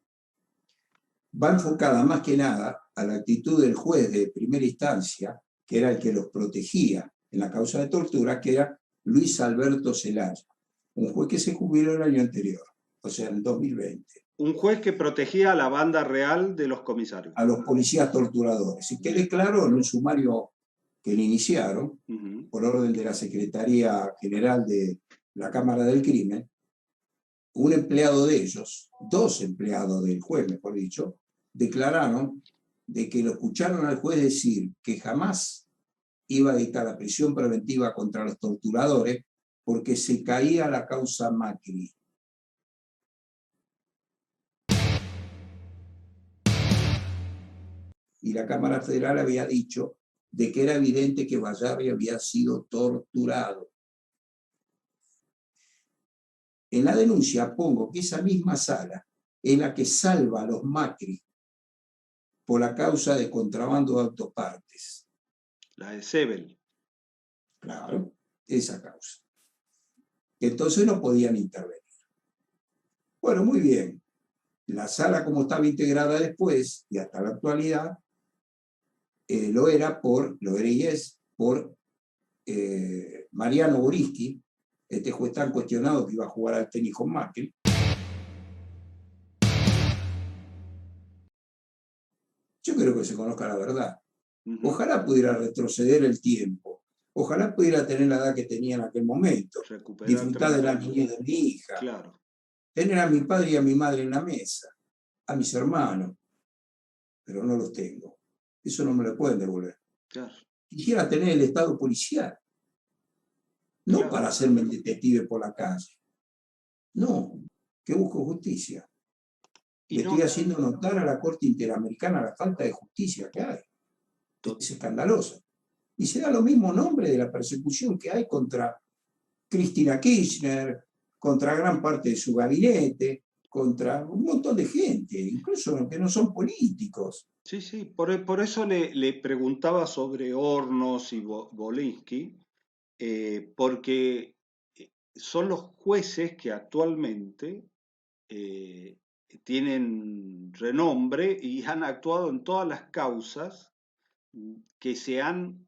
va enfocada más que nada a la actitud del juez de primera instancia, que era el que los protegía en la causa de tortura, que era Luis Alberto Zelaya, un juez que se jubiló el año anterior, o sea, en el 2020. Un juez que protegía a la banda real de los comisarios. A los policías torturadores. Y quede claro, en un sumario que le iniciaron, por orden de la Secretaría General de la Cámara del Crimen, un empleado de ellos, 2 empleados del juez, mejor dicho, declararon de que lo escucharon al juez decir que jamás iba a dictar la prisión preventiva contra los torturadores porque se caía la causa Macri. Y la Cámara Federal había dicho de que era evidente que Bayarri había sido torturado. En la denuncia pongo que esa misma sala es la que salva a los Macri por la causa de contrabando de autopartes. La de Sebel. Claro, esa causa. Entonces no podían intervenir. Bueno, muy bien. La sala, como estaba integrada después y hasta la actualidad, lo era y es por Mariano Boriski, este juez tan cuestionado que iba a jugar al tenis con Macri. Yo creo que se conozca la verdad. Ojalá pudiera retroceder el tiempo. Ojalá pudiera tener la edad que tenía en aquel momento. Disfrutar de la niñez de mi hija. Claro. Tener a mi padre y a mi madre en la mesa. A mis hermanos. Pero no los tengo. Eso no me lo pueden devolver. Claro. Quisiera tener el estado policial. No claro. Para hacerme el detective por la calle. No, que busco justicia. Le estoy haciendo notar a la Corte Interamericana la falta de justicia que hay. Es escandalosa. Y se da lo mismo nombre de la persecución que hay contra Cristina Kirchner, contra gran parte de su gabinete, contra un montón de gente, incluso los que no son políticos. Sí, sí, por eso le preguntaba sobre Hornos y Bolinsky, porque son los jueces que actualmente tienen renombre y han actuado en todas las causas que se han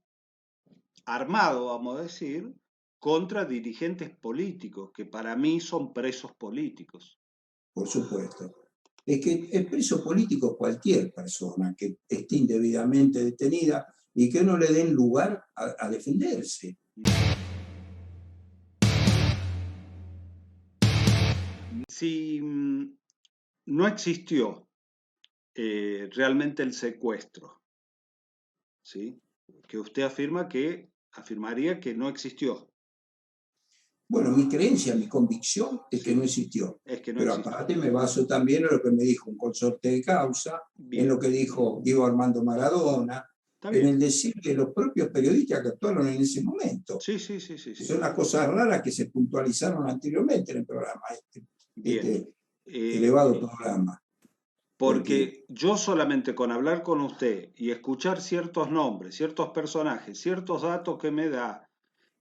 armado, vamos a decir, contra dirigentes políticos, que para mí son presos políticos. Por supuesto. Es que es preso político cualquier persona que esté indebidamente detenida y que no le den lugar a defenderse. Si no existió realmente el secuestro, ¿sí? Que usted afirmaría que no existió. Bueno, mi creencia, mi convicción es que no existió. Pero aparte me baso también en lo que me dijo un consorte de causa, en lo que dijo Diego Armando Maradona, en el decir de los propios periodistas que actuaron en ese momento. Sí. Son las cosas raras que se puntualizaron anteriormente en el programa, elevado programa. Porque yo solamente con hablar con usted y escuchar ciertos nombres, ciertos personajes, ciertos datos que me da,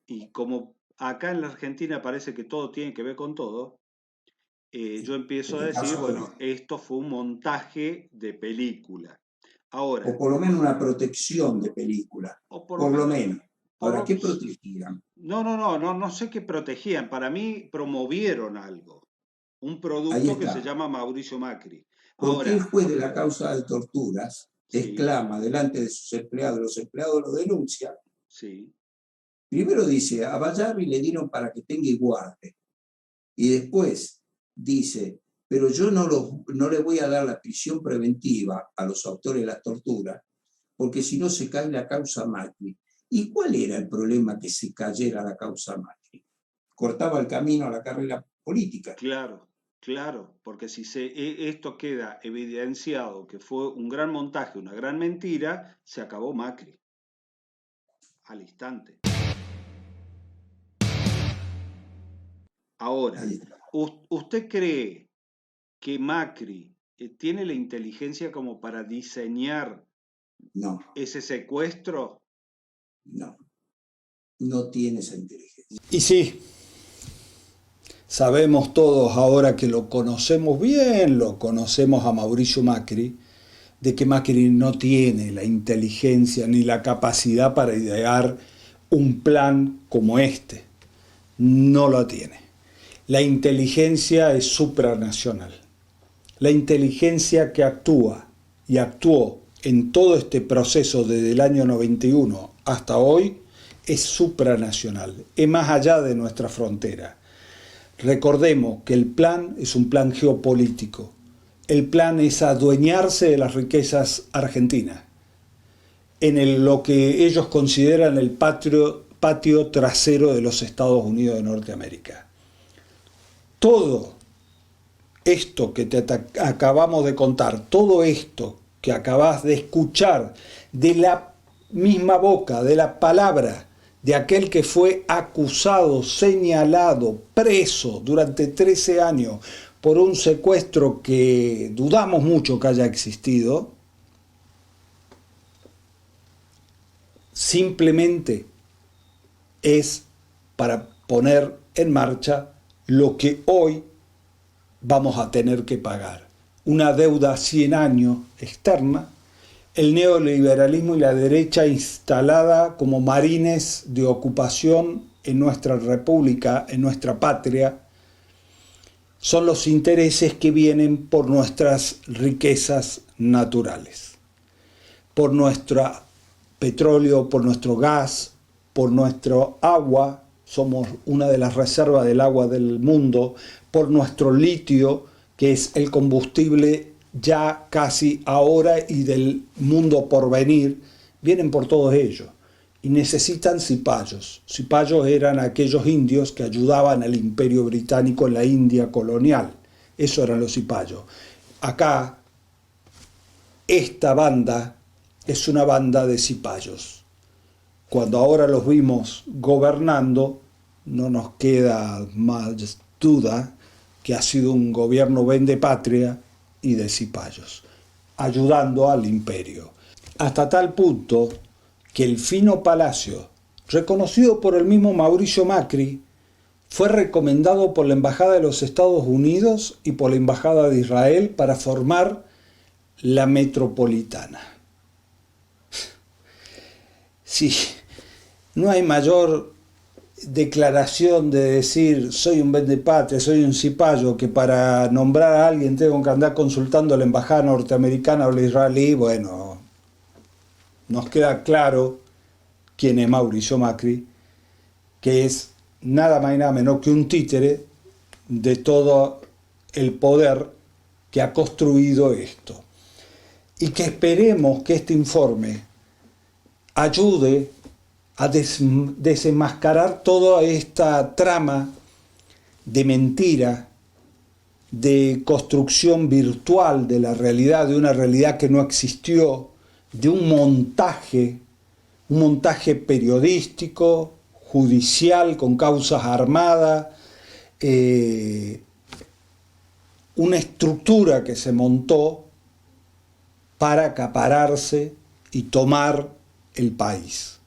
y como acá en la Argentina parece que todo tiene que ver con todo, yo empiezo a decir, bueno, esto fue un montaje de película. Ahora, o por lo menos una protección de película. Por lo menos. ¿Para qué protegían? No sé qué protegían. Para mí promovieron algo. Un producto que se llama Mauricio Macri. Porque el juez de la causa de torturas exclama delante de sus empleados, los empleados lo denuncian. Sí. Primero dice, a Bayarri le dieron para que tenga y guarde. Y después dice, pero yo no le voy a dar la prisión preventiva a los autores de la tortura, porque si no se cae la causa Macri. ¿Y cuál era el problema que se cayera la causa Macri? Cortaba el camino a la carrera política. Claro, porque si esto queda evidenciado que fue un gran montaje, una gran mentira, se acabó Macri. Al instante. Ahora, ¿usted cree que Macri tiene la inteligencia como para diseñar ese secuestro? No tiene esa inteligencia. Y sí, sabemos todos ahora que lo conocemos bien, lo conocemos a Mauricio Macri, de que Macri no tiene la inteligencia ni la capacidad para idear un plan como este. No lo tiene. La inteligencia es supranacional. La inteligencia que actúa y actuó en todo este proceso desde el año 91 hasta hoy es supranacional, es más allá de nuestra frontera. Recordemos que el plan es un plan geopolítico. El plan es adueñarse de las riquezas argentinas, en lo que ellos consideran el patio trasero de los Estados Unidos de Norteamérica. Todo esto que te acabamos de contar, todo esto que acabas de escuchar de la misma boca, de la palabra de aquel que fue acusado, señalado, preso durante 13 años por un secuestro que dudamos mucho que haya existido, simplemente es para poner en marcha lo que hoy vamos a tener que pagar. Una deuda a 100 años externa, el neoliberalismo y la derecha instalada como marines de ocupación en nuestra república, en nuestra patria, son los intereses que vienen por nuestras riquezas naturales, por nuestro petróleo, por nuestro gas, por nuestro agua. Somos una de las reservas del agua del mundo, por nuestro litio, que es el combustible ya casi ahora y del mundo por venir, vienen por todos ellos y necesitan cipayos. Cipayos eran aquellos indios que ayudaban al Imperio Británico en la India colonial. Eso eran los cipayos. Acá, esta banda es una banda de cipayos. Cuando ahora los vimos gobernando, no nos queda más duda que ha sido un gobierno vendepatria y de cipayos, ayudando al imperio. Hasta tal punto que el fino palacio, reconocido por el mismo Mauricio Macri, fue recomendado por la Embajada de los Estados Unidos y por la Embajada de Israel para formar la metropolitana. Sí, no hay mayor declaración de decir soy un vendepatria, soy un cipayo, que para nombrar a alguien tengo que andar consultando a la embajada norteamericana o la israelí. Bueno, nos queda claro quién es Mauricio Macri, que es nada más y nada menos que un títere de todo el poder que ha construido esto. Y que esperemos que este informe ayude a desenmascarar toda esta trama de mentira, de construcción virtual de la realidad, de una realidad que no existió, de un montaje periodístico, judicial, con causas armadas, una estructura que se montó para acapararse y tomar el país.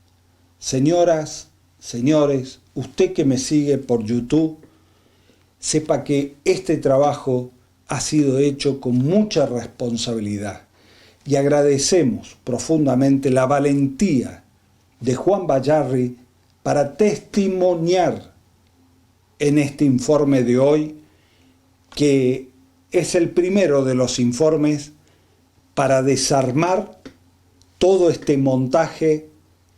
Señoras, señores, usted que me sigue por YouTube, sepa que este trabajo ha sido hecho con mucha responsabilidad y agradecemos profundamente la valentía de Juan Bayarri para testimoniar en este informe de hoy, que es el primero de los informes para desarmar todo este montaje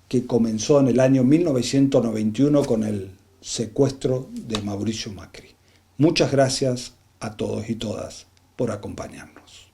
que comenzó en el año 1991 con el secuestro de Mauricio Macri. Muchas gracias a todos y todas por acompañarnos.